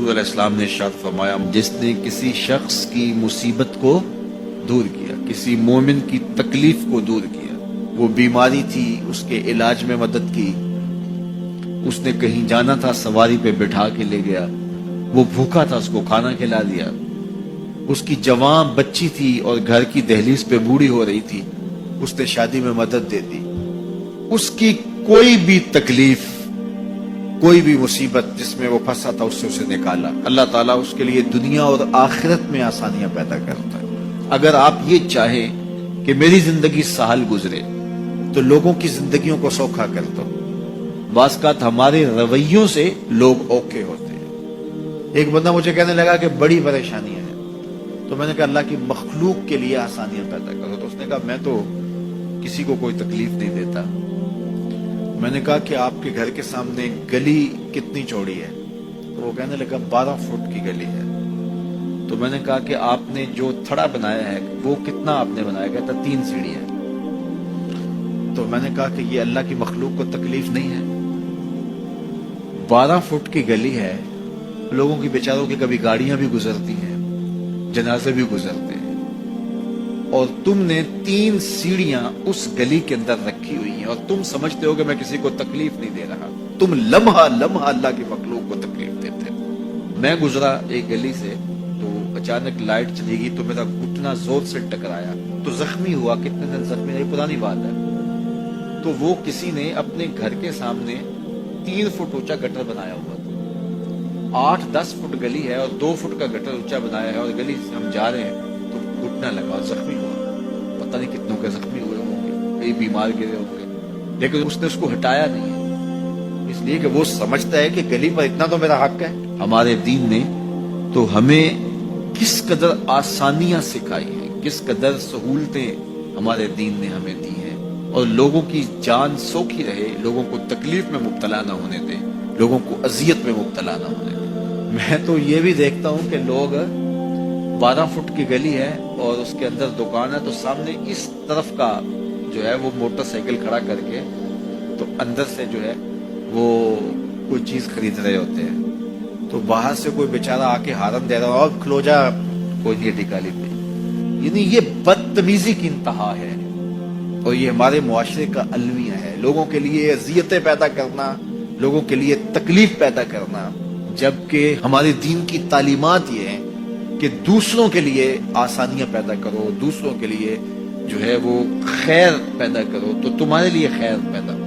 حضور علیہ السلام نے ارشاد فرمایا، جس نے کسی شخص کی مصیبت کو دور کیا، کسی مومن کی تکلیف کو دور کیا، وہ بیماری تھی اس کے علاج میں مدد کی، اس نے کہیں جانا تھا سواری پہ بٹھا کے لے گیا، وہ بھوکا تھا اس کو کھانا کھلا دیا، اس کی جوان بچی تھی اور گھر کی دہلیز پہ بوڑھی ہو رہی تھی، اس نے شادی میں مدد دے دی، اس کی کوئی بھی تکلیف، کوئی بھی مصیبت جس میں وہ پھنسا تھا اس سے اسے نکالا۔ اللہ تعالیٰ اس کے لیے دنیا اور آخرت میں آسانیاں پیدا کرتا ہے۔ اگر آپ یہ چاہیں کہ میری زندگی سہل گزرے تو لوگوں کی زندگیوں کو سوکھا کر دو۔ بعض اوقات ہمارے رویوں سے لوگ اوکے ہوتے ہیں۔ ایک بندہ مجھے کہنے لگا کہ بڑی پریشانیاں ہیں، تو میں نے کہا اللہ کی مخلوق کے لیے آسانیاں پیدا کرو۔ تو اس نے کہا میں تو کسی کو کوئی تکلیف نہیں دیتا۔ میں نے کہا کہ آپ کے گھر کے سامنے گلی کتنی چوڑی ہے؟ تو وہ کہنے لگا 12 فٹ کی گلی ہے۔ تو میں نے کہا کہ آپ نے جو تھڑا بنایا ہے وہ کتنا آپ نے بنایا؟ کہتا 3 سیڑھی ہے۔ تو میں نے کہا کہ یہ اللہ کی مخلوق کو تکلیف نہیں ہے؟ 12 فٹ کی گلی ہے، لوگوں کی بیچاروں کی کبھی گاڑیاں بھی گزرتی ہیں، جنازے بھی گزرتے ہیں، اور تم نے 3 سیڑھیاں اس گلی کے اندر رکھی ہوئی ہیں، اور تم سمجھتے ہو کہ میں کسی کو تکلیف نہیں دے رہا۔ تم لمحہ لمحہ اللہ کی مخلوق کو تکلیف دیتے ہو۔ میں گزرا ایک گلی سے تو اچانک لائٹ چلی گئی تو میرا گھٹنا زور سے ٹکرایا تو زخمی ہوا۔ کتنے دن زخمی رہی پرانی بات ہے۔ تو وہ کسی نے اپنے گھر کے سامنے 3 فٹ اونچا گٹر بنایا ہوا تھا، 8-10 فٹ گلی ہے اور 2 فٹ کا گٹر اونچا بنایا ہے، اور گلی سے ہم جا رہے ہیں تو گھٹنا لگا اور زخمی ہوا۔ پتہ نہیں کتنوں کے زخمی ہوئے ہوں گے، کئی بیمار گرے ہوں گے، لیکن اس نے اس کو ہٹایا نہیں ہے، اس لیے کہ وہ سمجھتا ہے کہ گلی پر اتنا تو میرا حق ہے۔ ہمارے دین نے تو ہمیں کس قدر آسانیاں سکھائی ہیں، کس قدر سہولتیں ہمارے دین نے ہمیں دی ہیں، اور لوگوں کی جان سوکھی رہے، لوگوں کو تکلیف میں مبتلا نہ ہونے دیں، لوگوں کو اذیت میں مبتلا نہ ہونے دیں۔ میں تو یہ بھی دیکھتا ہوں کہ لوگ 12 فٹ کی گلی ہے اور اس کے اندر دکان ہے، تو سامنے اس طرف کا جو ہے وہ موٹر سائیکل کھڑا کر کے تو اندر سے جو ہے وہ کوئی چیز خرید رہے ہوتے ہیں، تو باہر سے کوئی بیچارہ آ کے ہارن دے رہا اور کھلو جا، کوئی نہیں ٹکالی پہ۔ یعنی یہ بدتمیزی کی انتہا ہے، اور یہ ہمارے معاشرے کا المیہ ہے، لوگوں کے لیے اذیتیں پیدا کرنا، لوگوں کے لیے تکلیف پیدا کرنا، جبکہ ہمارے دین کی تعلیمات یہ ہیں کہ دوسروں کے لیے آسانیاں پیدا کرو، دوسروں کے لیے جو ہے وہ خیر پیدا کرو تو تمہارے لیے خیر پیدا ہو۔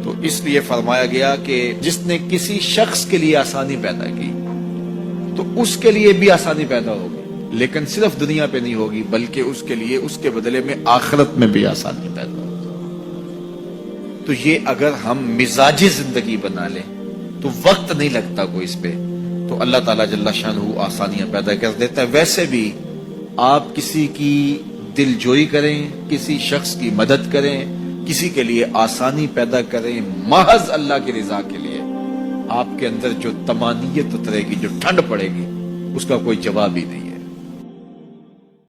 تو اس لیے فرمایا گیا کہ جس نے کسی شخص کے لیے آسانی پیدا کی تو اس کے لیے بھی آسانی پیدا ہوگی، لیکن صرف دنیا پہ نہیں ہوگی بلکہ اس کے لیے اس کے بدلے میں آخرت میں بھی آسانی پیدا ہوگی۔ تو یہ اگر ہم مزاجی زندگی بنا لیں تو وقت نہیں لگتا کوئی اس پہ، تو اللہ تعالیٰ جل شانہ آسانیاں پیدا کر دیتا ہے۔ ویسے بھی آپ کسی کی دل جوئی کریں، کسی شخص کی مدد کریں، کسی کے لیے آسانی پیدا کریں محض اللہ کی رضا کے لیے، آپ کے اندر جو طمانینت اترے گی، جو ٹھنڈ پڑے گی، اس کا کوئی جواب ہی نہیں۔